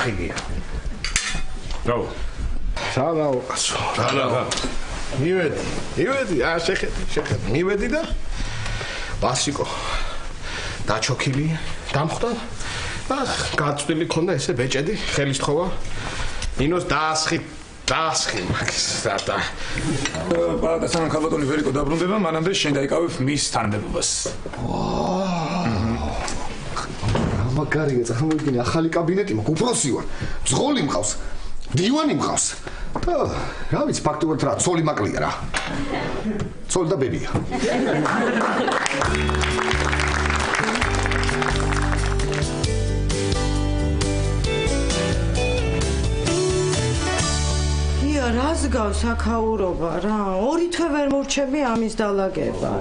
ხიგია. Bravo. Სალაო, სალაო. მივედი, შეხედე. მივედი და ვასიკო. დაჩოქილი, დამხვდა. და გაწვდილი ქონდა ესე ბეჭედი, ხელის თხოვა. ნინოს დაასხი მაგის და პარადა სანამ ქალბატონი ვერიკო დაბრუნდება, მანამდე შენ დაიკავებ მის თანამდებობას. მაგარია, წარმოიდგინე, ახალი კაბინეტი მაქვს, უფროსი ვარ. ძღოლი მყავს, დივანი მყავს. და რა ვიცი, ფაქტობრივად რა, ცოლი მაკლია რა. ცოლი და ბებია. რას გავს აქაურობა რა? 2 თვე ვერ მორჩები ამის დალაგება.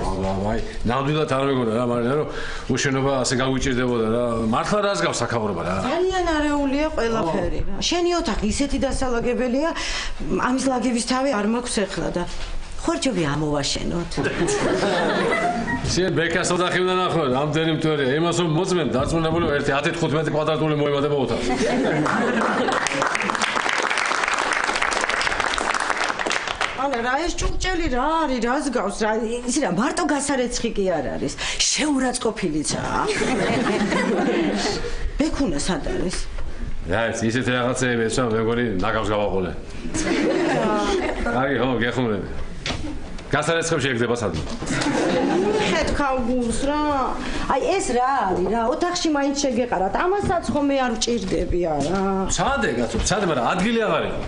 აი, ნამდვილად არ მეგონა რა, მაგრამ რომ უშენობა ასე გაგვიჭირდებოდა რა. მართლა რას გავს აქაურობა რა? ძალიან არეულია ყველაფერი რა. შენი ოთახი ისეთი დასალაგებელია, ამის ლაგების თავი არ მაქვს ეხლა და ხორჯები ამოვაშენოთ. შენ ბეკას ოთახი უნდა ნახოთ, ამდენი მტვერია. იმას რომ მოწმენ, დარწმუნებული ვარ 10-15 კვადრატული მოემატება ოთახი. რა ეს ჭურჭელი რა არის, რას გავს რა? ისი რა მარტო გასარეცხი კი არ არის. შეურაცხყოფილიცაა. ბექუნა სად არის? რა ეს ისეთი რაღაცები ესა მეგონი ნაგავს გავაყოლე. კარგი ხო, გეხმარები. გასარეცხებს შეგდება სადმე. ხეთქავ გულს რა. აი ეს რა არის რა? ოთახში მაინც შეგეყარათ. ამასაც ხომ არ ვჭირდები არა. სადე კაცო, სადე, მაგრამ ადგილი აღარ იყო.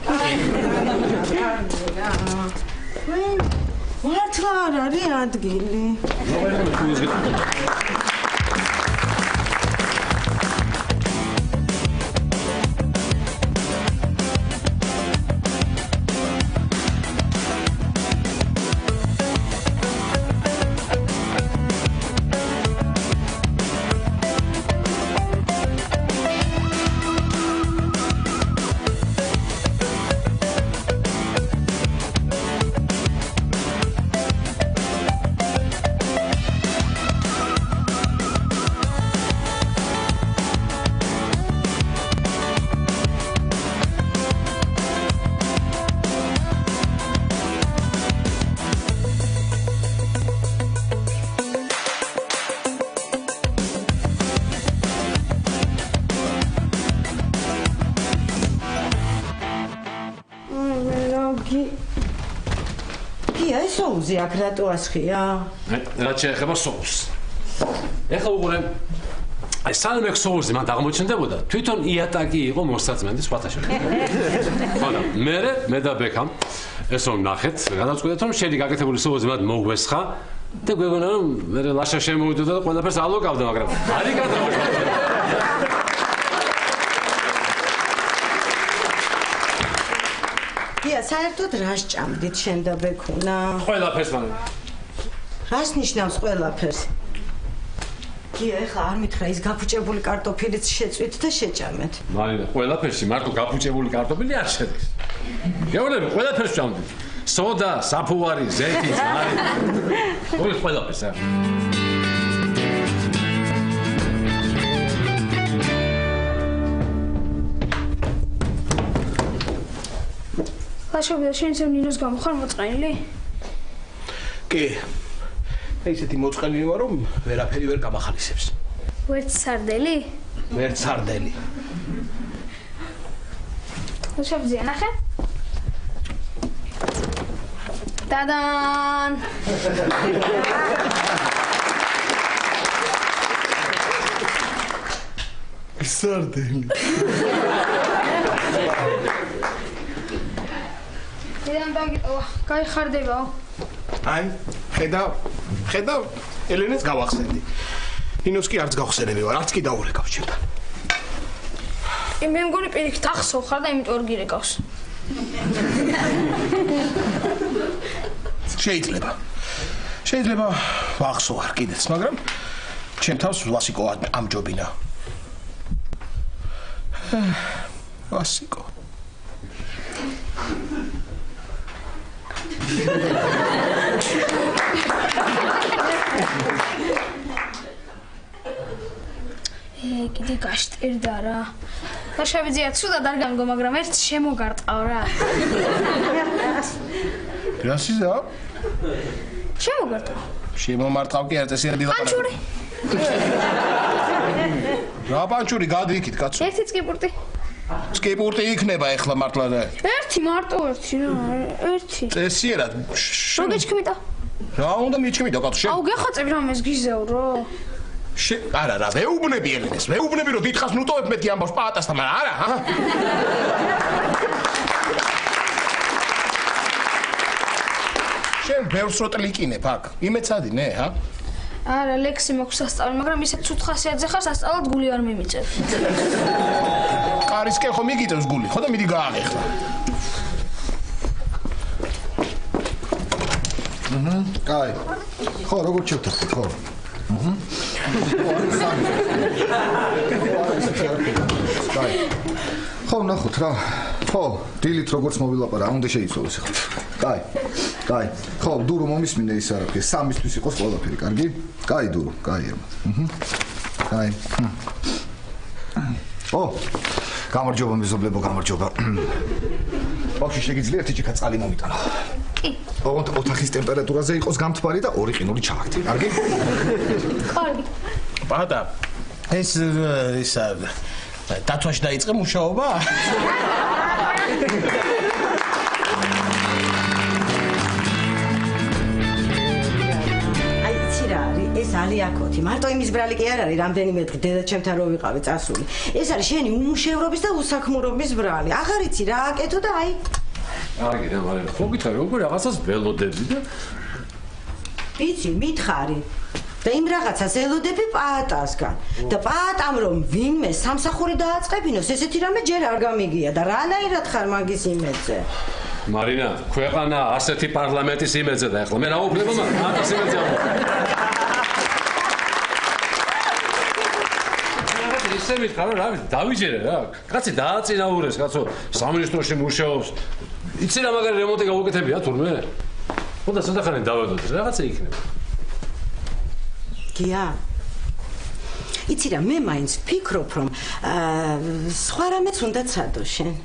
მართლა არ არის ადგილი. სოუსი აქ რატო ასხია? რაც შეეხება სოუსს. ეხლა უყურე, აი სანამ ეგ სოუსი მანდ აღმოჩნდებოდა, თვითონ იატაკი იყო მოსწმენდის სხვათა შორის. ხოდა მე და ბექამ ეს რომ ნახეთ, გადავწყვიტეთ რომ შედი გაკეთებული სოუსი მანდ მოგვესხა და გვეგონა რომ მე ლაშა შემოვიდოდა და ყველაფერს ალოკავდა, მაგრამ არი გადავაშვა. საერთოდ რას ჭამდით შენ და ბექუნა? ყველაფერს მანდ. რას ნიშნავს ყველაფერს? გია, ეხლა არ მითხრა ის გაფუჭებული კარტოფილიც შეწვით და შეჭამეთ. მარინა, ყველაფერში მარტო გაფუჭებული კარტოფილი არ შედის. გეუბნები, ყველაფერს ჭამდით. სოდა, საფუარი, ზეთი, ძარი. ყველაფერს არ. ლაშობი და შენ ისევ ნინოს გამო ხარ მოწყენილი? კი. ისეთი მოწყენილი ვარ რომ ვერაფერი ვერ გამახალისებს. ვერც სარდელი? ვერც სარდელი. ლაშობი ნახე? დადან! სარდელი. დედამ დაგიტოვა, გაიხარდებაო. აი, ხედავ, ელენეს გავახსენდი. ნინოს კი არც გავხსენები ვარ, არც კი დაურეკავ ჩემთან. მე მგონი პირიქით ახსოვ ხარ და იმიტომ არ გირეკავს. შეიძლება ვახსოვ არ კიდეც, მაგრამ ჩემ თავს ვასიკო ამჯობინა. ვასიკო. კიდე გაშტერდა რა. შევიძიათ სულად არ გამგო, მაგრამ ერთ შემოგარტყავ რა. რასიზა? შემოგარტყავ. შემომარტყავ კი არ წესიერი დილაპარაკი. პანჩური. რა პანჩური გადიქით კაცო. ერთი წკიპურტი. სკიპურტი იქნება ეხლა მართლა და. ერთი მარტო ერთი რა, ერთი. წესიერად. მოგეჩქმიტა. რა უნდა მიჩქმიტო კაცო? აუ გეხაწები რა მეს გიზეო რა. არა, ვეუბნები ელენეს, ვეუბნები რომ დიდხანს ნუტოვებ მეთქი ამბავს პაატასთან, მაგრამ არა, აჰა. შენ ბევრს რო ტლიკინებ აქ, იმეცადი, ნე, ჰა? არა, ლექსი მაქვს სასწავლი, მაგრამ ისე ცუდ ხასიათზე ხარ, სასწავლად გული არ მიმიწევ. კარისკენ ხომ მიგიწევს გული, ხო და მიდი გააღეხლა. კაი. ხო, როგორ შევთანხმდი, ხო? კაი. ხო, ნახოთ რა. ხო, დილით როგორც მოვილაპარა, უნდა შეიცვალოს ახლა. კაი. კაი. ხო, დურო მომისმინე ის არაფერი. სამისთვის იყოს ყველაფერი, კარგი? კაი, დურო, კაი. კაი. ო, გამარჯობა მეზობლებო, გამარჯობა. ბავშვი შეგიძლია ერთი ჭიქა წყალი მომიტანო? კი. ოთახის ტემპერატურაზე იყოს გამთბარი და 2 ყინული ჩააგდე, კარგი? კარგი. პაატა, ეს დათვაში დაიწყე მუშაობა? ეს ალიაკოთი, მარტო იმის ბრალი კი არ არის, რამდენიმე დღე დედაჩემთან რო ვიყავი წასული. ეს არის შენი უმუშევრობის და უსაქმურობის ბრალი. აღარ იცი რა აკეთო და აი. კარგი რა, მაგრამ ხო გითხარი, როგორ რაღაცას ველოდები და იცი, მითხარი. და იმ რაღაცას ელოდები პაატასგან. და პაატამ რომ ვინმე სამსახური დააწყებინოს, ესეთი რამე ჯერ არ გამიგია და რანაირად ხარ მაგის იმედზე? მარინა, ქვეყანა ასეთი პარლამენტის იმედზე და ეხლა მე რა უფლება მაქვს? პაატას იმედზე არ ისე მითხარ რა, დავიჯერე რა. კაცი დააწინაურეს, კაცო, სამინისტროში მუშაობს. იცი რა მაგარი რემონტი გავუკეთებია თურმე? ხოდა ცოტა ხანი დავედოთ, რაღაცა იქნება. გია. იცი რა, მე მაინც ვფიქრობ, რომ სხვა რამეც უნდა ცადო შენ.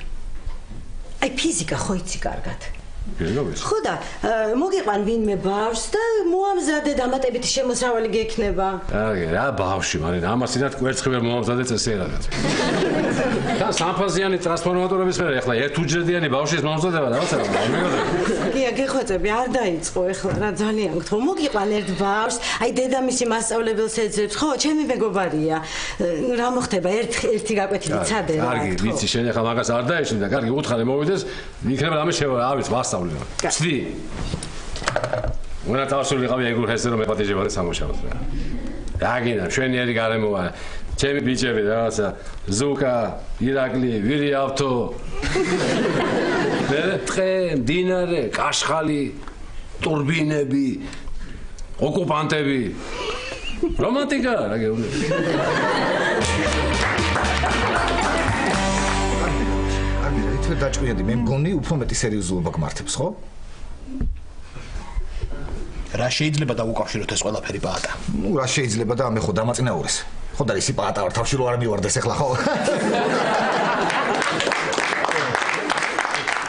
აი ფიზიკა ხო იცი კარგად. ხო და მოგიყვან ვინმე ბავშვს და მოამზადე დამატებითი შემოსავალი გექნება. კარგი რა ბავშვი, მარინა, ამას ინათ კვერცხი ვერ მოამზადე წესიერადად. და სამფაზიანი ტრანსფორმატორების მერე ახლა ერთუჯრედიანი ბავშვის მომზადება რაღაცა რა მეგობრებო. გია გეხვეწები არ დაიწყო ახლა რა ძალიან გთხოვ მოგიყვან ერთ ბავშვს, აი დედამისი მასწავლებელს ეძებს, ხო, ჩემი მეგობარია. რა მოხდება ერთი გაკვეთილი ცადე რა. კარგი, ვიცი შენ ახლა მაგას არ დაეშინე და კარგი უთხარი მოვიდეს, იქნება რამე ავიც ვასწავლე. ცდი. ვენა თავსული ყავი ეგრულ ხესზე რომ ეპატიჟებოდი სამუშაოდ რა. დაგინა, შვენიერი გარემოა. ჩემი ბიჭები რაღაცა ზუკა, ირაკლი, ვირიავთო. ტყე, მდინარე, კაშხალი, ტურბინები, ოკუპანტები. რომანტიკა რა გეუბნები. თვე დაჭკვიანდი, მე მგონი უფრო მეტი სერიოზულობა გმართებს, ხო? რა შეიძლება დაუკავშიროთ ეს ყველაფერი პაატა? ნუ რა შეიძლება და მე ხო დამაწინაურეს. ხო და ისი პაატა ვარ, თავში რო არ მივარდეს ახლა, ხო?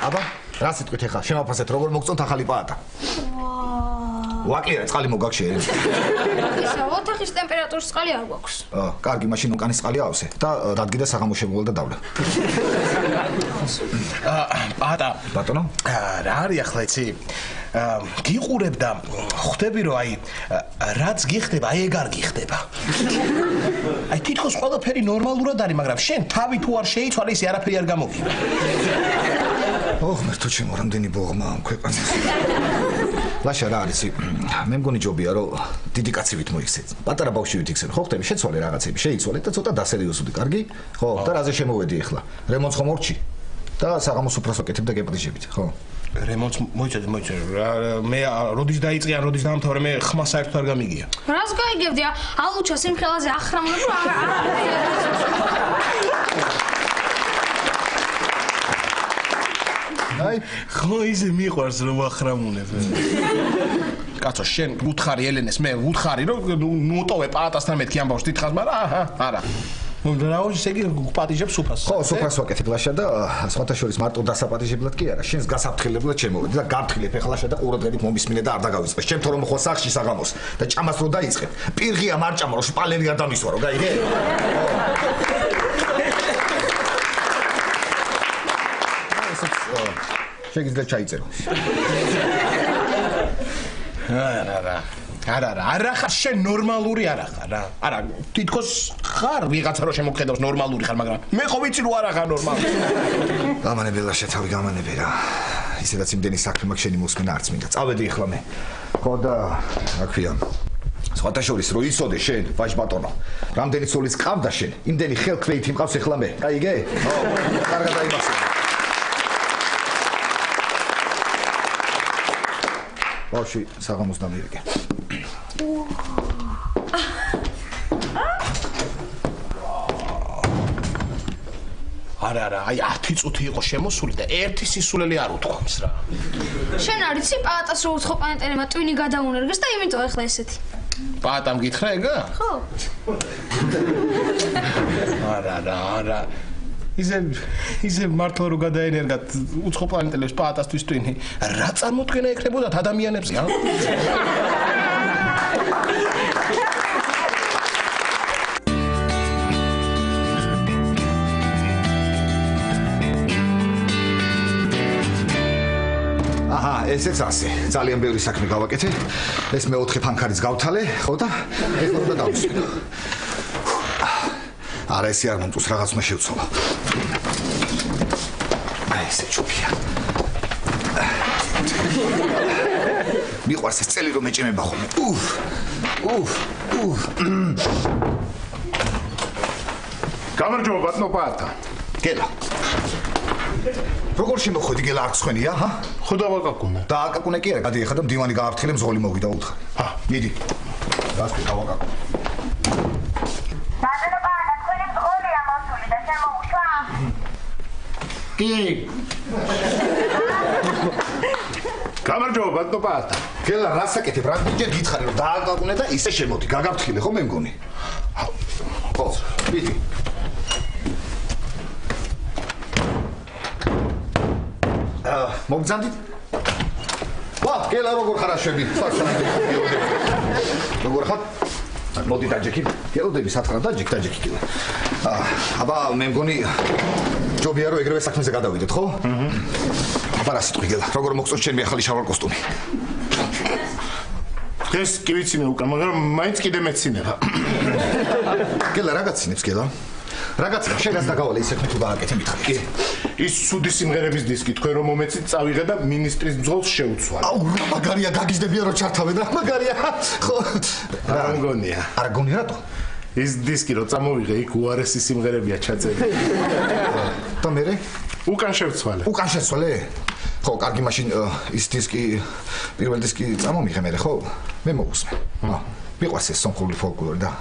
აბა, რა სიტყვით ახლა? შემაფასეთ როგორ მოგწონთ ახალი პაატა? ვაკიერე, წყალი მოგაგშე. ისა, ოთახის ტემპერატურის წყალი არ გვაქვს. კარგი, მაშინ უკანის წყალი ავსე და დადგე და საღამო შემოვალ და დავლე. პაატა, ბატონო? რა არის ახლა იცი? გიყურებ და ხვდები რომ აი რაც გიხდება, აი ეგ არ გიხდება. აი თითქოს ყველაფერი ნორმალურად არის, მაგრამ შენ თავი თუ არ შეიცვალე, ისე არაფერი არ გამოგივა. ოხ, მერტო ჩემო, რამდენი ბოღმა ამ ქვეყანას. ლაშა რა არის? მე მგონი ჯობია რომ დიდი კაცივით მოიქცეთ. პატარა ბავშვივით იქცეთ. ხო ხტები, შეცვალე რაღაცები, შეიცვალე და ცოტა დასერიოზული, კარგი? ხო, და რაზე შემოვედი ახლა? რემონტს ხომ ორჩი? და საღამოს უფროს ვაკეთებ და გეპრიჟებით, ხო? რემონტს მოიწოდე. მე როდის დაიწყე, როდის დაამთავრე, მე ხმა საერთოდ არ გამიგია. რას გაიგებდი? ალუჩა სიმხელაზე ახრამუნებ რა. აი, ხო ისე მიყვარს რომ ახრამუნებ. კაცო, შენ უთხარი ელენეს, მე უთხარი რომ ნუტოვე პაატასთან მეთქი ამბავს დიდხანს, მაგრამ არა. რაოჯი ესე იგი პატიჟებს უფას. ხო, უფას ვაკეთებ ლაშა და სხვათა შორის მარტო დასაპატიჟებლად კი არა, შენს გასაფრთხილებლად შემოვედი და გაფრთხილებ ეხლაშა და ყურადღებით მომისმინე და არ დაგავიწყე. ჩემ თორემ ხო სახში საღამოს და ჭამას რო დაიწყებ. პირღია მარჭამა რო შპალერი არ დამისვარო, გაიგე? შეგიძლია ჩაიწერო. არა ხარ შენ ნორმალური არა ხარ რა. არა, თითქოს ხარ ვიღაცა რო შემოგხედავს ნორმალური ხარ, მაგრამ მე ხო ვიცი რომ არა ხარ ნორმალური. გამანებელა შეთავი გამანებე რა. ისედაც იმდენი საქმე მაქვს შენი მოსმენა არც მინდა. წავედი ახლა მე. ხო და რა ქვია? სხვათა შორის რო იცოდე შენ, ვაჟ ბატონო, რამდენი ცოლის ყავდა შენ, იმდენი ხელქვეითი მყავს ახლა მე. გაიგე? ხო, კარგად დაიმახსოვრე. ბავშვი, საღამოს დამირეკე. არა, აი 10 წუთი იყო შემოსული და ერთი სისულელი არ უთქვამს რა. შენ არ იცი პაატას რო უცხო პლანეტელებმა ტვინი გადაუნერგეს და იმიტომ ახლა ესეთი. პაატამ გითხრა ეგა? ხო. არა. ისე მართლა რო გადაენერგათ უცხო პლანეტელებს პაატასთვის ტვინი. რა წარმოქმნა ექნებოდათ ადამიანებს, რა? ესეც ასე. ძალიან ბევრი საქმე გავაკეთე. ეს მეოთხე ფანქარიც გავთალე, ხო და ეს უნდა დავისვენო. არა, ესე არ მომწონს, რაღაც უნდა შევცვალო. აი ესე ჩუფია. მიყვარს ეს წელი რომ ეჭემება ხოლმე. გამარჯობა ბატონო პაატა. გელა. როგორ შემოხვედი გელა არ გსვენია, ჰა? ხო დავაკაკუნე. დააკაკუნე კი არა, გადიეხა და მდივანი გააფრთხილე, მძღოლი მოვიდა უთხარი. ჰა, მიდი. გასწრე დავაკაკუნე. ბატონო პაატა, თქვენი მძღოლია მოსული და შემოუშვა? კი. გამარჯობა ბატონო პაატა. გელა რას აკეთებ? რა გიჯერ გითხარი რომ დააკაკუნე და ისე შემოდი, გაგაფრთხილე ხო მე მგონი? ხო, მიდი. მოგძანდით? ვა, გელა როგორ ხარ აშვები? როგორ ხარ? მოდი დაჯექი. გელოდები სათხრა დაჯექი გელა. აბა მე მგონი ჯობია რომ ეგრევე საქმეზე გადავიდეთ, ხო? აბა რა სიტყვი გელა, როგორ მოგწონს ჩემი ახალი შავარ კოსტუმი? დღეს კი ვიცინე უკან, მაგრამ მაინც კიდე მეცინება. გელა რა გაცინებს გელა? რაგაცა შეგას დაგავალე ისე თუ გააკეთე მითხარი. კი. ის ცუდი სიმღერების დისკი თქვენ რომ მომეცით წავიღე და მინისტრის მძღოლს შეუცვალე. აუ რა მაგარია გაგიზდებია რომ ჩართავენ რა მაგარია. ხო. რა მგონია? არ გონი რატო? ის დისკი რო წამოვიღე იქ უარესი სიმღერებია ჩაწერილი. და მე? უკან შევცვალე. უკან შევცვალე? ხო, კარგი მაშინ ის დისკი პირველ დისკი წამომიღე მე ხო? მე მოვუსმე. მიყვარს ეს სომხური ფოლკლორი და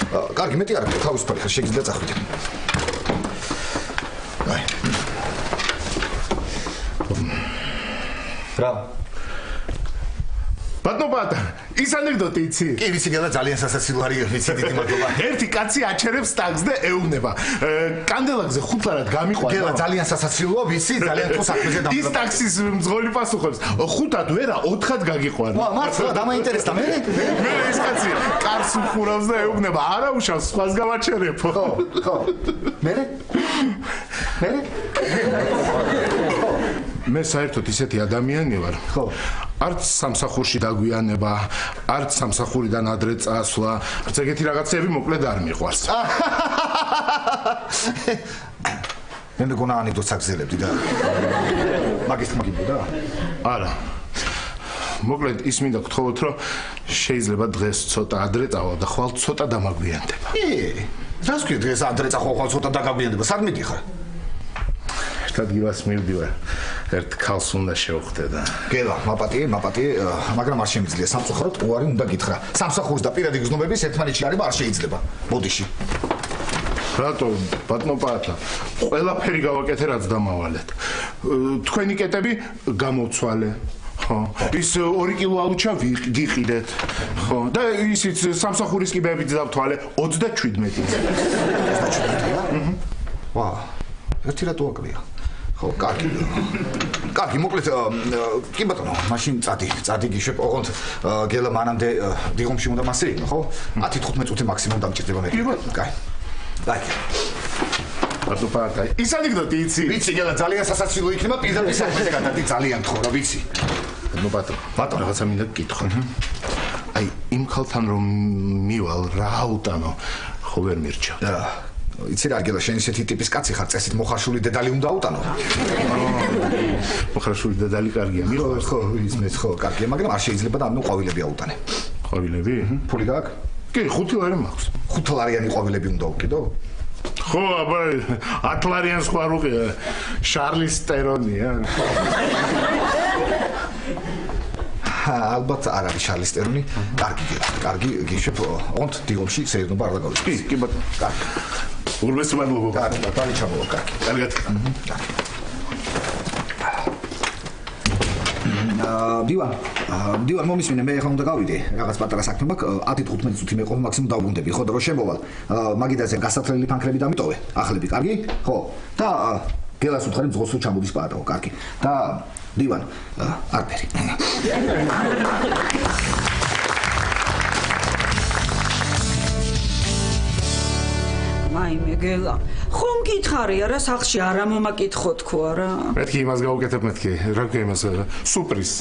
კარგი მეტი არ აქვს თავისუფალი ხარ შეგიძლია წახვიდე. აი. რა? ბატონო პაატა, ის ანეკდოტი იცი? კი, ვიცი გელა ძალიან სასაცილო არის, ვიცი დიდი მადლობა. ერთი კაცი აჩერებს ტაგს და ეუბნება. კანდელაკზე ხუთლარად გამიყვანა. გელა ძალიან სასაცილოა, ვიცი, ძალიან თუ საქმეზე დამდგა. ის ტაქსის მძღოლი პასუხობს, ხუთად ვერა, 4-ად გაგიყვანა. ვა, მართლა დამაინტერესდა მე? მე ეს კაცი კარს უხურავს და ეუბნება, არა უშავს, სხვას გავაჩერებო. ხო. მე? მე საერთოდ ისეთი ადამიანი ვარ. ხო. არც სამსახურში დაგვიანება, არც სამსახურიდან ადრე წასვლა, არც ეგეთი რაღაცები მოკლედ არ მიყვარს. მე მგონა ანეკდოტს აგზელებდი და მაგის მაგიბოდა? არა. მოკლედ ის მინდა გთხოვოთ, რომ შეიძლება დღეს ცოტა ადრე წავალ და ხვალ ცოტა დამაგვიანდება. რას ქვია დღეს ადრე წახვალ ხვალ ცოტა დაგაგვიანდება? სად მიდიხარ? ადგილას მივდივარ. ერთ ქალს უნდა შევხვდე და გელა, მაპატიე, მაგრამ არ შემიძლია სამწუხაროდ უარი უნდა გითხრა. სამსახურის და პირადი გზნობების ერთმანეთში არის არ შეიძლება. მოდიში. რატო, ბატონო პაატა, ყველაფერი გავაკეთე რაც დამავალეთ. თქვენი კეტები გამოცვალე. ხო, ის 2 კილო ალუჩა გიყიდეთ. ხო, და ისიც სამსახურის კიბეებით დავთვალე 37. ვა, ერთი რატო აკლია? ხო, კარგი, მოკლედ, კი ბატონო, მაშინ წადი გიშებ, ოღონდ გელა მანამდე დიღომში უნდა მასე იქნა, ხო? 10-15 წუთი მაქსიმუმ დამჭირდება მე. კაი. ბატონო პარტაი. ის ანეკდოტი იცი? ვიცი, გელა ძალიან სასაცილო იქნება, პირდაპირ საქმეზე გადადი ძალიან თქო, ვიცი. ბატონო, რაღაცა მინდა გკითხო. აი, იმ ხალთან რომ მივალ რა უტანო, ხო ვერ მირჩა. იცი რა, გელა შენ ისეთი ტიპის კაცი ხარ, წესით მოხარშული დედალი უნდა უტანო. მოხარშული დედალი კარგია, მიყვარს. ხო, ისმის ხო, კარგია, მაგრამ არ შეიძლება და ამნუ ყვავილები აუტანე. ყვავილები? ფული გაქვს? კი, 5 ლარი მაქვს. 5 ლარიანი ყვავილები უნდა უკიდო? ხო, აბა 10 ლარიან სხვა რუყია. შარლის სტერონია. ალბათ არ არის შარლის სტერონი. კარგი, გიშებ, ოღონდ დიღომში სეირნობა არ დაგავიწყდეს. კი, ბატონო. კარგი. ურმეს მადლობა. კარგი ჩამოვა, კარგი. კარგად. დივან მომისმინე, მე ახლა უნდა გავიდე, რაღაც პატარა საქმე მაქვს, 10-15 წუთი მე ყოფ მაქსიმუმ დავბრუნდები, ხო და რო შემოვალ, მაგიდაზე გასათლელი ფანქრები დამიტოვე, ახლები, კარგი? ხო. და გელას უთხარი მძღოლს რომ ჩამოდის პაატაო, კარგი. და დივან, არაფერი. მაიმე გელა, ხომ გითხარი არა სახლში არა მომაკითხო თქო არა? მეთქი იმას გავუკეთებ მეთქი, რა ქვია იმას, სუპრის.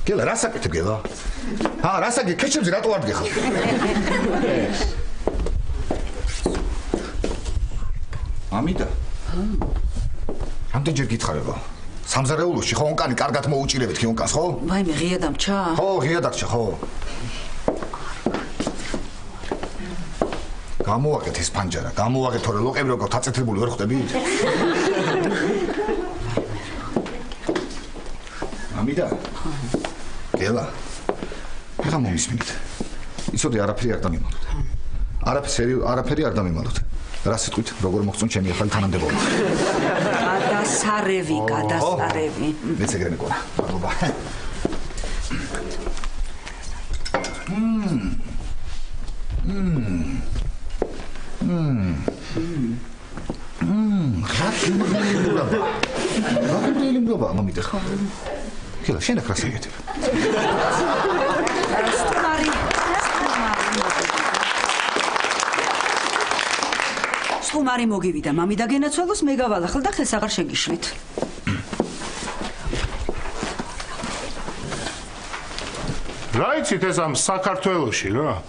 გელა, რა საკეთებ გელა? რა საკეთებ? ქეჩებზე რატო არ დგეხარ? ამიდა? რამდენჯერ გითხარება? სამზარეულოში ხო ონკანი კარგად მოუჭირებთ კი ონკანს, ხო? ვაიმე, ღია დამჩა? ხო, ღია დარჩა, ხო. გამოვაგეთ ეს პანჯარა, გამოვაგეთ თორე ლოყები როგორ თაწეთებული ვერ ხვდებით? ამიდა? გელა. ეხა მომისმინეთ. იცოდე არაფერი არ დამიმალოთ. არაფერი არ დამიმალოთ. რა სიტყვით, როგორ მოგწონ ჩემი ახალი თანამდებობა. გადასარევი. მეც ეგრე მეკონა. მადლობა. რა მომიდე ხო? გელა, შენ ახლა საკეთებ. სტუმარი მოგივიდა, მამიდა გენაცვალოს მე გავალახელ და ხელს აღარ შეგიშვით. რა იცით ეს ამ საქართველოში რა?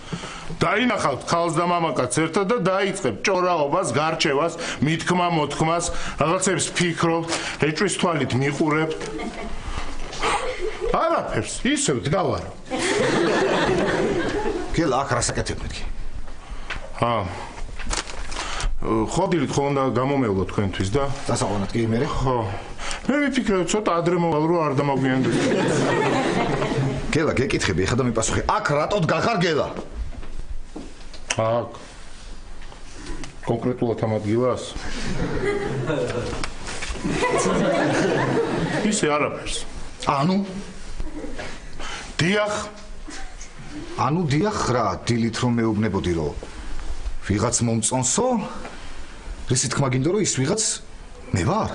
დაინახავთ ქალს და მამაკაც ერთად და დაიწყებ ჭორაობას, გარჩევას, მითქმა-მოთქმას, რაღაცებს ფიქრობთ, ეჭვის თვალით მიყურებთ. არაფერს, ისევ დგავარო. გელა, აქ რა საკეთებ მეთქი? ходилით ხო უნდა გამომევლო თქვენთვის და დასაყოვნად კი მე? ხო. მე ვიფიქრე ცოტა ადრე მოვალ რომ არ დამაგვიანდეს. გელა, გეკითხები, ეხლა და მიპასუხე. აქ რატოდ გახარ გელა? აქ. კონკრეტულად ამ ადგილას? ისე არაფერს. ანუ? დიახ. ანუ დიახ რა, დილით რომ მეუბნებოდი რომ ვიღაც მომწონსო? რისი თქმა გინდა რომ ის ვიღაც მე ვარ?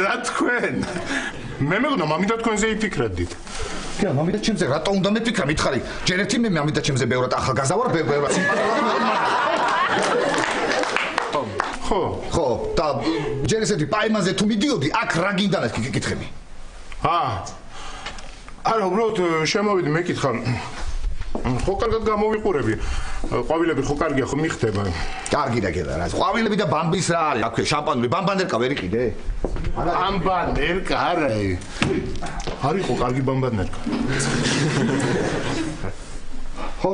რა თქვენ? მე მეგონა მამიდა თქვენზე იფიქრებდით. გელა, მამიდა ჩემზე რატო უნდა მეთქრა, მითხარი? ჯერ ერთი მე მამიდა ჩემზე ბევრად ახალგაზრდა ვარ, ბევრად ხო, და ჯერ ესეთი პაიმანზე თუ მიდიოდი, აქ რა გინდა ეს კითხები? არა, უბრალოდ შემოვიდი მეკითხა. ხო კარგად გამოვიყურები. ყვავილები ხო კარგია, ხო მიხდება. კარგი და გელა რა. ყვავილები და ბამბის რა არის? აქვე შამპანური ბამბანერკა ვერ იყიდე? ბამბანერკა არა. არის ხო კარგი ბამბანერკა. ხო?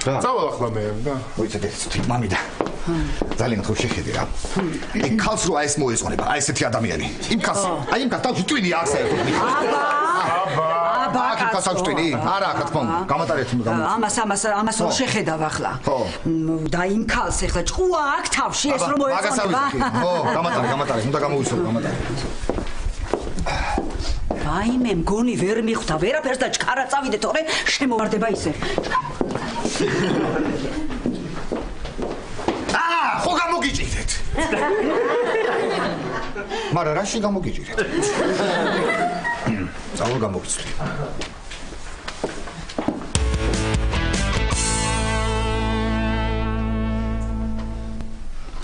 რა? წავალ ახლა მე და მოიცადე ცოტა მამიდა. ძალიან ხო შეხედე რა. აი ქალს რო აი ეს მოეწონება, აი ესეთი ადამიანი. იმ ქალს, აი იმ ქალს თავში ტვინი აქვს საერთოდ. აბა, გასაჩვენი? არა, რა თქმა უნდა. გამატარეთ უნდა გამოიწვიოს. ამას რომ შეხედავ ახლა. ხო. და იმ ქალს ახლა ჭკუა აქ თავში ეს რომ მოეწონება. ხო, გამატარეთ, უნდა გამოიწვიოს, გამატარეთ. ვაიმე, მგონი ვერ მიხვდა, ვერაფერს და ჩქარა წავიდე, თორე შემოვარდება ისე. ხო გამოგიჭირეთ. მაგრამ რაში გამოგიჭირეთ? წავალ გამოგიცვლი.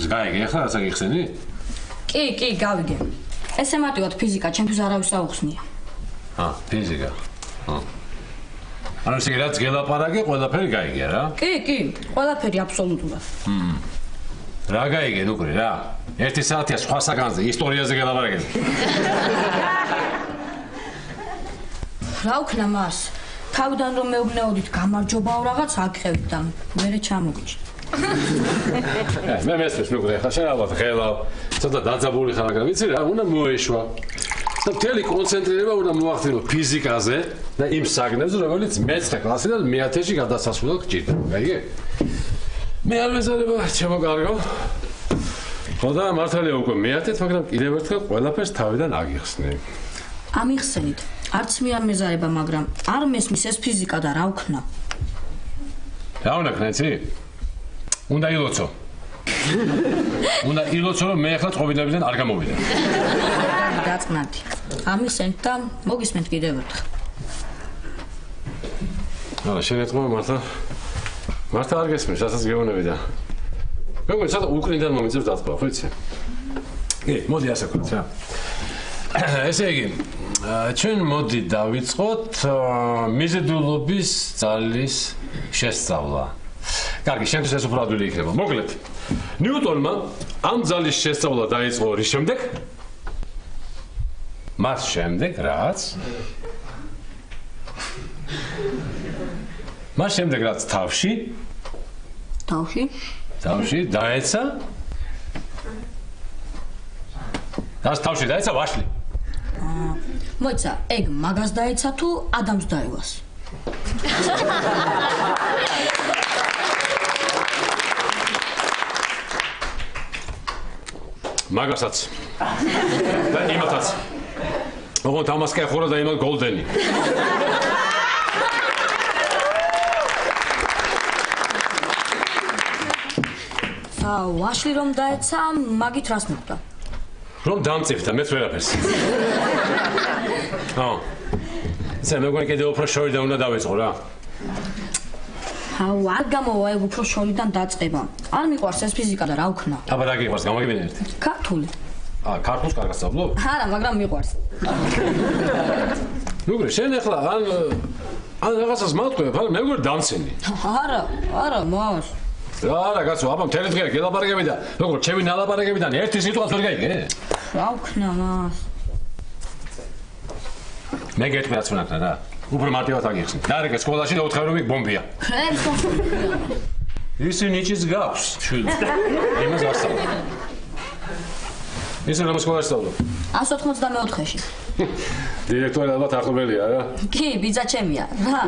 ზგაიგე ხა რაცა გიხსენი? კი, გავიგე. ესე მარტივად ფიზიკა ჩემთვის არავის აუხსნია. ფიზიკა. ანუ ესე რაც გელაპარაკე, ყველაფერი გაიგე რა? კი, ყველაფერი აბსოლუტურად. რა გაიგე ნუკრი რა? 1 საათია სხვა საგანზე ისტორიაზე გელაპარაკები. რა ვქნა მას? თავიდან რომ მეუბნეოდით გამარჯობაო რაღაც აკყევით და მერე ჩამოგიჭრით. მე მესმის ნუკრი ხა შენ ალბათ ხელავ. ცოტა დაძაბული ხარ, მაგრამ ვიცი რა, უნდა მოეშვა. და მთელი კონცენტრირება უნდა მოახდინო ფიზიკაზე და იმ საგნებზე, რომელიც მე-9 კლასიდან მე-10-ში გადასასვლელად გჭირდა. გაიგე? მე არ მეზარება ჩემოგარგო. ხო და მართალია უკვე მე-10, მაგრამ კიდევ ერთხელ ყველაფერს თავიდან აგიხსნე. ამიხსენით. არც მე არ მეზარება, მაგრამ არ მესმის ეს ფიზიკა და რა ვქნა. რა უნდა ქნეცი? უნდა ილოცო. უნდა ილოცო, რომ მე ახლა წყობილებიდან არ გამოვიდე. დაწნადი. ამიხსენით და მოგისმენთ კიდევ ერთხელ. არა, შენ ეთქმა მართა არ გესმის, რასაც გეუბნები და მეგონი ცოტა უკრინდან მომიწევს დათქვა, ხო იცი? კი, მოდი ასე ვქნათ რა. ესე იგი, ჩვენ მოდი დავიწყოთ მიზიდულობის ძალის შესწავლა. კარგი, შენთვის ეს უფრო ადვილი იქნება. მოკლედ, ნიუტონმა ამ ძალის შესწავლა დაიწყო რის შემდეგ? მას შემდეგ რაც? მას შემდეგ რაც თავში დაეცა? რაც თავში დაეცა ვაშლი? მოიცა, ეგ მაგას დაეცა თუ ადამს დაევას? მაგასაც და იმათაც. ოღონდ ამას კი ახურა და იმათ გოლდენი. ვაშლი რომ დაეცა, მაგით რას მოხდა? რომ დამწიფდა, მეც ვერაფერს. ესე მეგონი კიდევ უფრო შორიდან უნდა დავიწყო რა. არ გამოვა ეგ უფრო შორიდან დაწყება. არ მიყვარს ეს ფიზიკა და რა ვქნა? აბა რა გიყვარს, გამოგიბინე ერთი. ქართული. ქართულს კარგად სწავლობ? არა, მაგრამ მიყვარს. ნუგრი, შენ ახლა ან რაღაცას მათქვია, მაგრამ მე მგონი დამცენი. არა, მას. არა, კაცო, აბა მთელი დღე გელაპარაკები და როგორ ჩემი ნალაპარაკებიდან ერთი სიტყვას ვერ გაიგე? რა ვქნა მას? მე გეტყვი რაც უნდა ქნა რა. უფრო მარტივად აგიხსნი. დარეკე სკოლაში და უთხარ რომ იქ ბომბია. ისი ნიჭიც გაქვს, შვილ. იმას არ სწავლობ. ისი რომ სკოლაში სწავლობ? 194-ში. დირექტორი ალბათ ახლობელია რა? კი, ბიძა ჩემია. რა?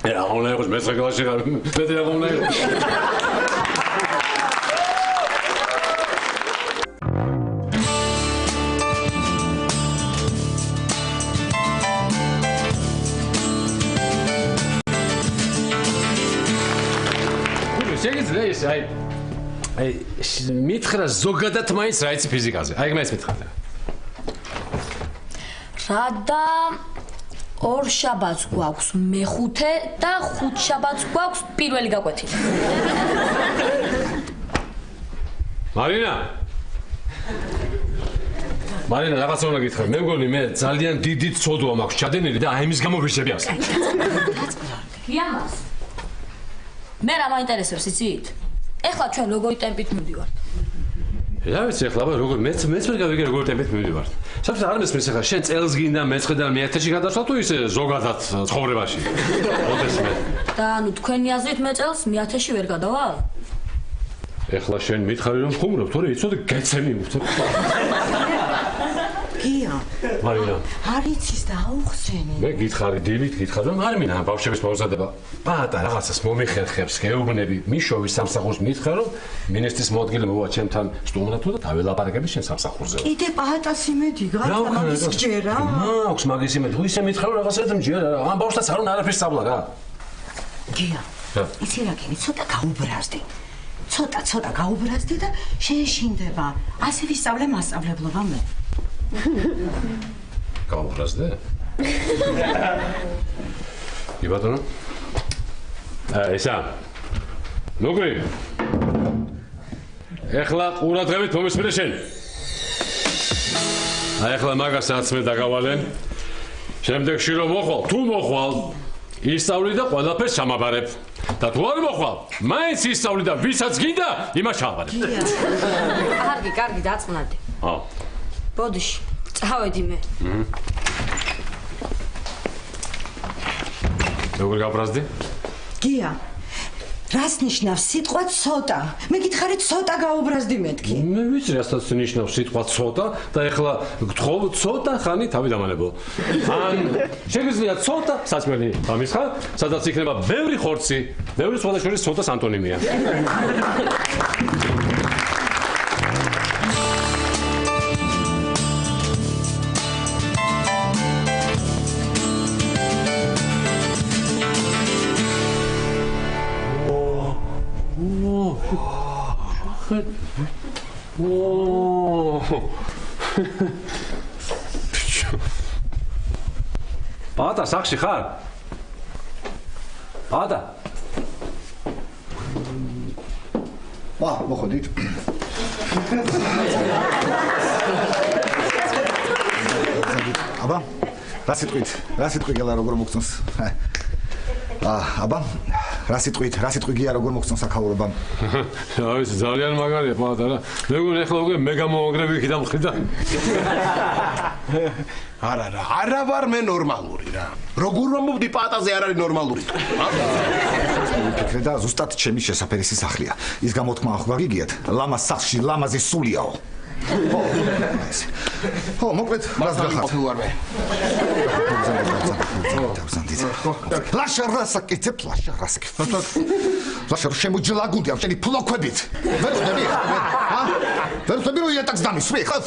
რა უნდა იყოს მე-9 კლასში ხარ? მე რა უნდა იყოს? შეგიძლია ეს აი მითხრა ზოგადად მაინც რა იცი ფიზიკაზე. აი მე ეს მითხრა. რა და 2 შაბათს გვაქვს მე-5 და 5 შაბათს გვაქვს პირველი გაკვეთილი. მარინა, რაღაცა უნდა გითხრა. მე მგონი მე ძალიან დიდი ცოდვა მაქვს ჩადენილი და აი იმის გამო ვირჩები ამას. გიამას. მე რა მაინტერესებს, იცით? ეხლა ჩვენ როგორი ტემპით მივდივართ? რა ვიცი ახლა, აბა როგორ მეც ვერ გავიგე როგორ ტემპით მივდივართ. საერთოდ არ მესმის ახლა შენ წელს გინდა მე-9-დან მე-10-ში გადასვლა თუ ისე ზოგადად ცხოვრებაში? ოდეს მე. და ანუ თქვენი აზრით მე წელს მე-10-ში ვერ გადავალ? ეხლა შენ მითხარი რომ ხუმრობ, თორე იცოდე გეცემი. გია, მარინა. არ იცის და აუხსენი. მე გითხარი დილით, გითხარი რომ არ მინა ბავშვების მოუზადება. პატა რაღაცას მომიხერხებს, გეუბნები, მიშოვის სამსახურს მითხრა რომ მინისტრის მოადგილე მოვა ჩემთან სტუმრად და დაველაპარაკები შენ სამსახურზე. კიდე პატას იმედი გადა მაგის გჯერა? მაქვს მაგის იმედი, თუ ისე მითხრა რომ რაღაცა მჯერა, ამ ბავშვს არ უნდა არაფერს სწავლა რა. გია. იცი რა გინი, ცოტა გაუბრაზდი. ცოტა გაუბრაზდი და შეეშინდება. ასე ვისწავლე მასწავლებლობა მე. გაუბრაზდე? კი ბატონო. ესა. ნუგრი. ეხლა ყურადღებით მომისმინე შენ. ეხლა მაგასაც მე დაგავალე. შემდეგში რომ მოხვალ, თუ მოხვალ, ისწავლი და ყველაფერს ჩამაბარებ. და თუ არ მოხვალ, მაინც ისწავლი და ვისაც გინდა, იმას ჩამაბარებ. კარგი, დაწვნადი. ბოდიში, წავედი მე. როგორ გაბრაზდი? გია. რას ნიშნავს სიტყვა ცოტა? მე გითხარი ცოტა გაუბრაზდი მეთქი. მე ვიცი რასაც ნიშნავს სიტყვა ცოტა და ეხლა გთხოვ ცოტა ხანი თავი დამანებო. ან შეგვიძლია ცოტა საჭმელი ამის ხარ, სადაც იქნება ბევრი ხორცი, ბევრი სხვა შორის ცოტას ანტონიმია. პატა, სახში ხარ? პატა. მოხდით. აბა, რა სიტყვით გელა როგორ მოგწონს? აბა, რა სიტყვი გია როგორ მოგწონს აქაურობამ? აი, ძალიან მაგარია პატა რა. მე გონი ახლა უკვე მე გამომაგრები იქიდან მხრიდან. არა ვარ მე ნორმალური რა. როგორ მომვდი პატაზე არ არის ნორმალური თუ. ვიფიქრე და ზუსტად ჩემი შესაფერისი სახლია. ის გამოთქმა ახლა გიგიათ, ლამას სახლში ლამაზი სულიაო. ხო, მოკლედ, რას გახართ? ყოფილ ვარ მე. ლაშა რასაკეთებ, ლაშა შემოჯლაგუნდი ამ შენი ფლოქვებით. ვერ ვდები? ვერ ვდები რომ იატაკს დამისვრი, ხო?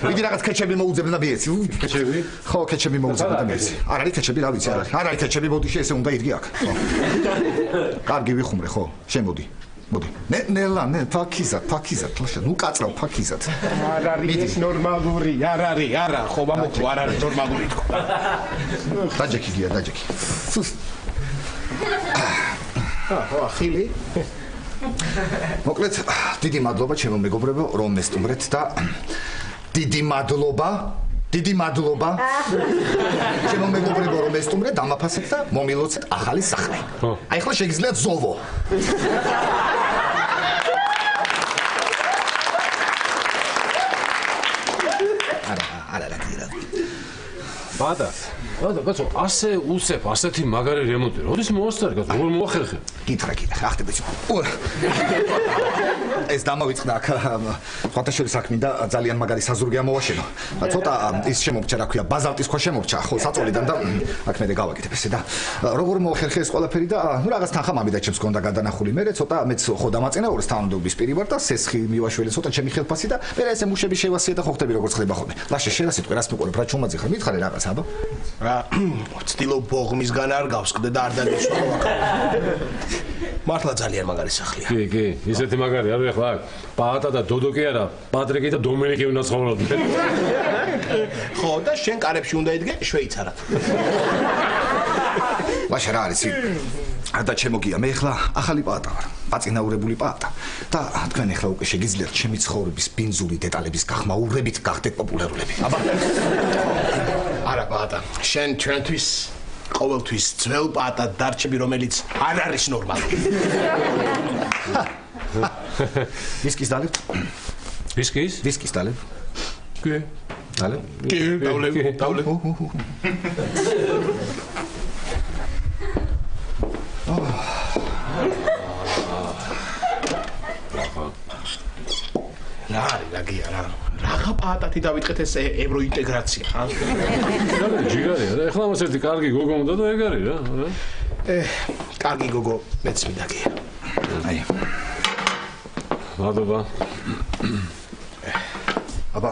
მიდი რაღაც კეჩები მოუძებნა ბიეცი. კეჩები? ხო, კეჩები მოუძებნა ბიეცი. არ არის კეჩები, რა ვიცი, არ არის კეჩები, ბოდიში ესე უნდა ირგი აქ. ხო. კარგი ვიხუმრე, ხო? შემოდი. მოდი. ნელა, ფაქიზად, ლაშა, ნუ კაცრავ ფაქიზად. არ არის ნორმალური, არა, ხო, მომხო, არ არის ნორმალური თქო. დაჯექი გია, დაჯექი. ხო, ახილი. მოკლედ, დიდი მადლობა ჩემო მეგობრებო, რომ მესტუმრეთ და დიდი მადლობა. ჩემო მეგობრებო, რომ მესტუმრეთ, დამაფასეთ და მომილოცეთ ახალი სახლი. აი ახლა შეგიძლიათ ზოვო. არა, პატა, კაცო, ასე უცებ, ასეთი მაგარი რემონტი, როდის მოასწარე, კაცო, როგორ მოახერხე? გითხრა, ხახტები ცო. ეს დამავიწყდა აქ ფოტოშოპის საქმე და ძალიან მაგარი საზურგი ამოვაშენო. ცოტა ის შემოგვჭა, რა ქვია, ბაზალტის ქვა შემოგვჭა, ხო, საწოლიდან და აქ მე გავაკეთებ ესე და როგორ მოახერხე ეს ყველაფერი და ნუ რაღაც თანხა მამიდა ჩემს გონდა გადანახული. მე ცოტა მეც ხო დამაწინაურეს თანამდებობის პირი ვარ და სესხი მივაშველე ცოტა ჩემი ხელფასი და მე ესე მუშები შევასია და ხო ხტები როგორ ხდება ხოლმე. ლაშე შენ რა სიტყვი რას მიყურებ რა ჩუმაძი ხარ მითხარე რაღაც აბა. რა ვცდილობ ბოღმისგან არ გავსკდე და არ დაგეშვა. მართლა ძალიან მაგარი სახლია. კი, ისეთი მაგარი არ ვეხლა აქ. პატა და დოდო კი არა, პატრიკი და დომენიკი უნდა ცხოვრობდნენ. ხო, და შენ კარებში უნდა იდგე შვეიცარად. ლაშა რა არის? და ჩემოგია, მე ახლა ახალი პატა ვარ. პაწინაურებული პატა. და თქვენ ახლა უკვე შეგიძლიათ ჩემი ცხოვრების ბინძური დეტალების გახმაურებით გახდეთ პოპულარულები. აბა. არა პატა, შენ ჩვენთვის ყოველთვის ძველ პატად დარჩები, რომელიც არ არის ნორმალური. ვისკის დალებთ? ვისკის დალებთ? კი. დალებთ? კი, დავლებ. რა არის რა გია რა რაღა პაატათი დავიწყეთ ეს ევროინტეგრაცია ხა ჯიგარია რა ეხლა მას ერთი კარგი გოგო უნდა და ეგ არის რა კარგი გოგო მეც მინდა გია აი მადლობა აბა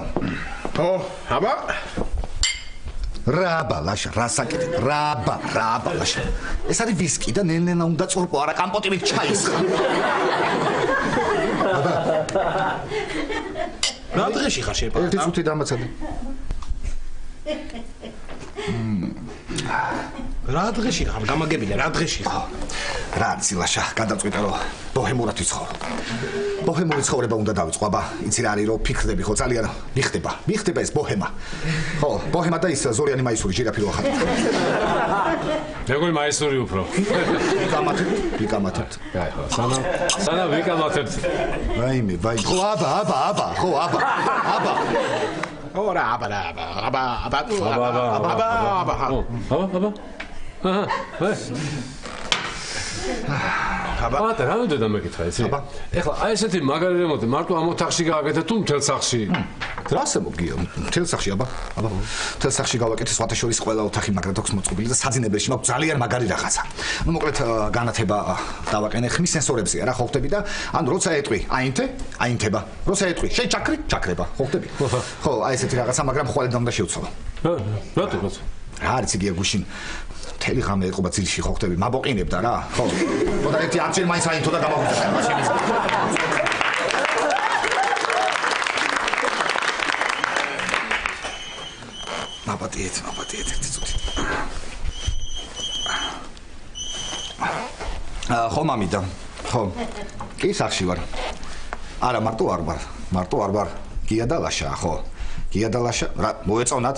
აბა რაბა ლაშა რა საკეთე რაბა ლაშა ეს არის ვისკი და ნენენა უნდა წურყო არა კამპოტი მით ჩაის რა დღეში ხარ შენ ერთი წუთი დამაცადე რა დღეში ხარ გამაგებინა რა დღეში ხარ რა არის ლაშა გადაწყვიტე რომ ბოჰემურად ვიცხოვრო ბოჰემური ცხოვრება უნდა დავიწყო აბა იცი რა არის რომ ფიქრდები ხო ძალიან მიხდება ეს ბოჰემა ხო ბოჰემა და ის ზორიანი მაისური ჟირაფი რო ახალ მეგონი მაისური უფრო ვიკამათებთ აი ხო სანა ვიკამათებთ ვაიმე ხო აბა ora აბა აბა რა უნდა დამეკითხა იცი ეხლა აი ესეთი მაგარი რემონტი მარტო ამ ოთახში გააკეთე თუ მთელ სახლში რასე მოგია მთელ სახლში აბა მთელ სახლში გავაკეთე სხვათა შორის ყველა ოთახი მაგრად აქვს მოწყობილი და საძინებელში მაქვს ძალიან მაგარი რაღაცა ну მოკლედ განათება დავაყენე ხმის სენსორებზეა რა ხო ხტები და ან როცა ეტყვი აინთება როცა ეტყვი შენ ჩაქრება ხო ხტები ხო აი ესეთი რაღაცა მაგრამ ხვალე და უნდა შევცვალო რატო რა არის იგია გუშინ მთელი ღამე ეყობა ძილში ხო ხტები მაბოყინებდა რა ხო და ერთი არჩენ მაინც აინთო და გამაღვიძა მაშინ მაპატიეთ ერთი წუთი ხო მამიდა ხო კი სახში ვარ არა მარტო არ ვარ გია და ლაშა ხო გია და ლაშა რა მოეწონათ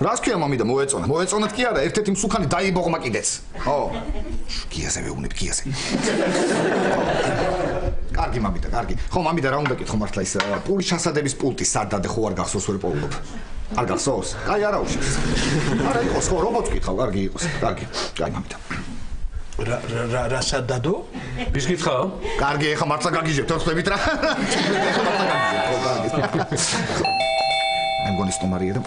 რას ქვია მამიდა მოეწონათ კი არა ერთ-ერთი მსუქანი დაიბოღმა კიდეც ხო გიაზე მეუბნები გიაზე კარგი მამიდა კარგი ხო მამიდა რა უნდა კითხო მართლა ის პულის ჩასადების პულტი სადადე ხო არ გახსოვს ვერ პოულობ არ გახსოვს აი არა უშავს არა იყოს ხო რობოტს კითხავ კარგი იყოს კარგი მამიდა რა სადადო ვის კითხავ კარგი ეხა მართლა გაგიჟებთ ხტებით რა ეხა მართლა გაგიჟებთ მე მგონი სტომარია და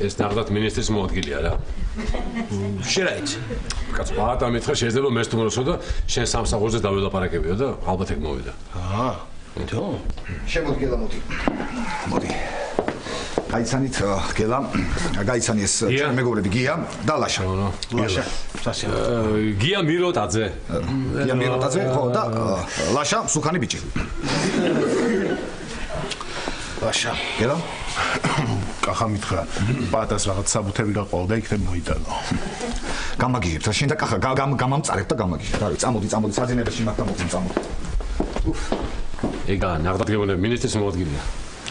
ეს ნახდათ მინისტრის მოადგილეა რა შენ რა იცი კაც პაატა მითხრა შეიძლება მე სტუმროსო და შენ სამსახურზე დაველაპარაკებიო და ალბათ ეგ მოვიდა თო შემოდგელა მოდი გაიცანით გელა გაიცანი ეს მეგობრები გია და ლაშა გია მიროტაძე ხო და ლაშა მსუქანი ბიჭი ლაშა გელა კახა მითხრა პაატას რაღაც საბუთები გაყვალ და იქნებ მოიტანო გამაგიჟებთ შენ და კახა გამამწარებ და გამაგიჟებთ არის წამოდი საძინებელში მაგთან მოხდით წამოდი ეგა ნახდათ გეუბნები მინისტრის მოადგილეა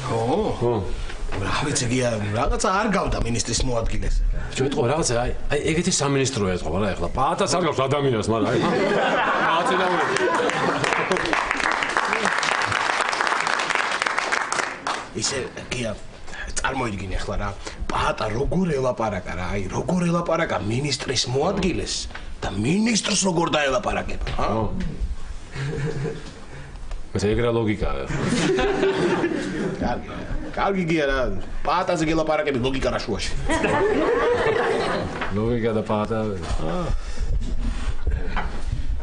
ხო რა ვიცი გია რაღაცა არ გავდა მინისტრის მოადგილეს შევიტყო რაღაცა აი ეგეთი სამინისტროა ეთყობა რა ეხლა პაატას არ გავს ადამიანს მაგრამ აი პაატი და ისე გია წარმოიდგინე ახლა რა პაატა როგორ ელაპარაკა რა აი როგორ ელაპარაკა მინისტრის მოადგილეს და მინისტრს როგორ დაელაპარაკება ეს ეგრე ლოგიკაა კარგი გია რა პაატაზე გელაპარაკები ლოგიკა რა შუაში ლოგიკა და პაატა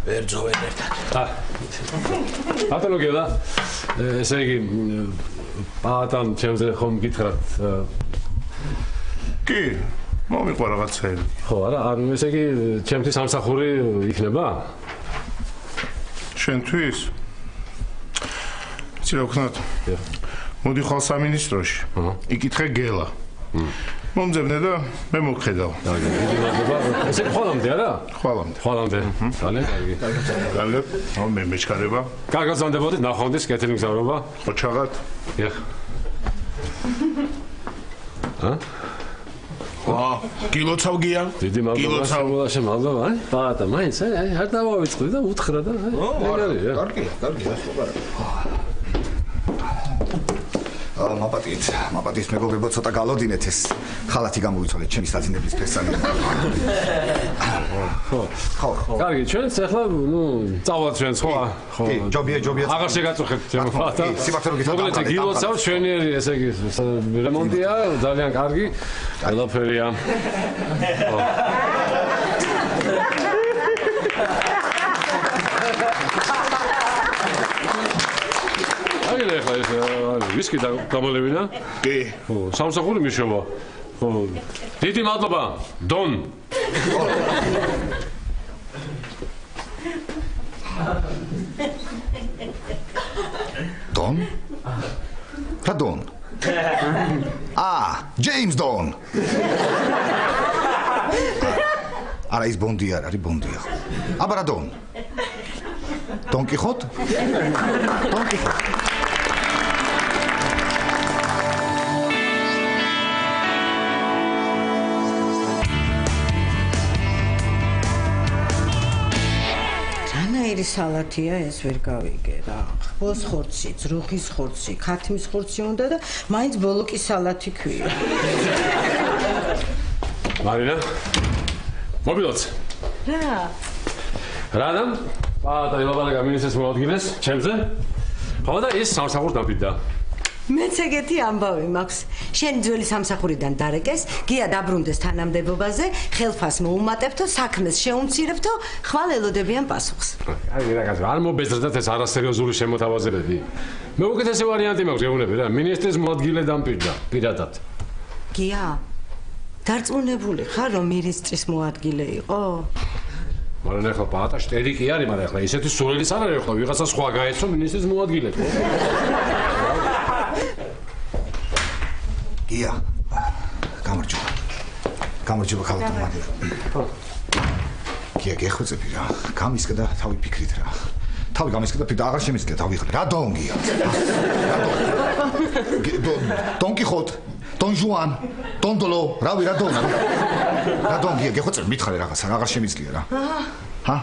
ვერ ძოვენ ერთად ბატონო გელა ესე იგი პაატამ ჩემზე ხომ გითხრათ კი მომიყვა რაღაცები ხო არა არ ესე იგი ჩემთვის სამსახური იქნება შენთვის იცი რა ვქნათ მოდი ხვალ სამინისტროში იკითხე გელა მომძებნე და მე მოგხედავ ესე ხვალამდე არა ხვალამდე ძალიან კარგი გალებ მე მეჩქარება კარგად ზამდებოდით ნახვამდის კეთილი მგზავრობა ოჩაღად ეხ გილოცავ გია დიდი მადლობა პაატა მაინც არ დავავიწყდი და უთხრა და კარგია მაპატით მეგობრებო ცოტა გალოდინეთ ეს ხალათი გამოვიცვალეთ ჩემი საძინებლის ფესანი. ხო. კარგი, ჩვენც ახლა წავალთ ჩვენ სხვა. ხო. ჯობია. აღარ შეგაწუხებთ ჩემო ხალხთა. მოგლეთ გილოცავ ჩვენიერი ესე იგი რემონტია, ძალიან კარგი. ყველაფერია. ხო. აი ახლა ეს ვისკი გამოლევინა? კი. ხო, სამსახური მიშოვა. ხო. დიდი მადლობა, დონ. დონ? რა დონ? ჯეიმს დონ. არა ის ბონდი არ არის ბონდია. აბა რა დონ? დონ კიხოტ? დონ კიხოტ. რანაირი სალათია ეს ვერ გავიგე რა. ხბოს ხორცი, ძროხის ხორცი, ქათმის ხორცი უნდა და მაინც ბოლოკის სალათი ქვია. მარინა მობილოც. რა? და ელაპარაკა მინისტრის მოადგილეს ჩემზე. ხო და ის სამსახურს დაფიდა. მეც ეგეთი ამბავი მაქვს. შენ ძველი სამსახურიდან დარეკეს, გია დაბრუნდეს თანამდებობაზე, ხელფას მოუმატებთო, საქმეს შეუმცირებთო, ხვალ ელოდებიან პასუხს. აი რაღაცა არ მობეზრდათ ეს არასერიოზული შემოთავაზებები. მე უკეთესი ვარიანტი მაქვს გეუბნები რა, მინისტრის მოადგილე დამპირდა, პირადად. გია, დარწმუნებული ხარ რომ მინისტრის მოადგილე იყო? მაგრამ ახლა პაატა შტერი კი არის, მაგრამ ახლა ისეთი სურვილიც არ არის, ახლა ვიღაცა სხვა გაეცო მინისტრის მოადგილე. გია, გამარჯობა ხალხო მარინა. გია გეხვეწები რა, გამისკდა და თავი ფიქრით რა. თავი გამისკდა და აღარ შემიძლია თავი ხარ. რა დონ გია? დონ კიხოტ, დონ ჟუან, დონ დოლო, რავი რა დონ? რა დონ გია გეხვეწები მითხარი რაღაცა, აღარ შემიძლია რა. ჰა?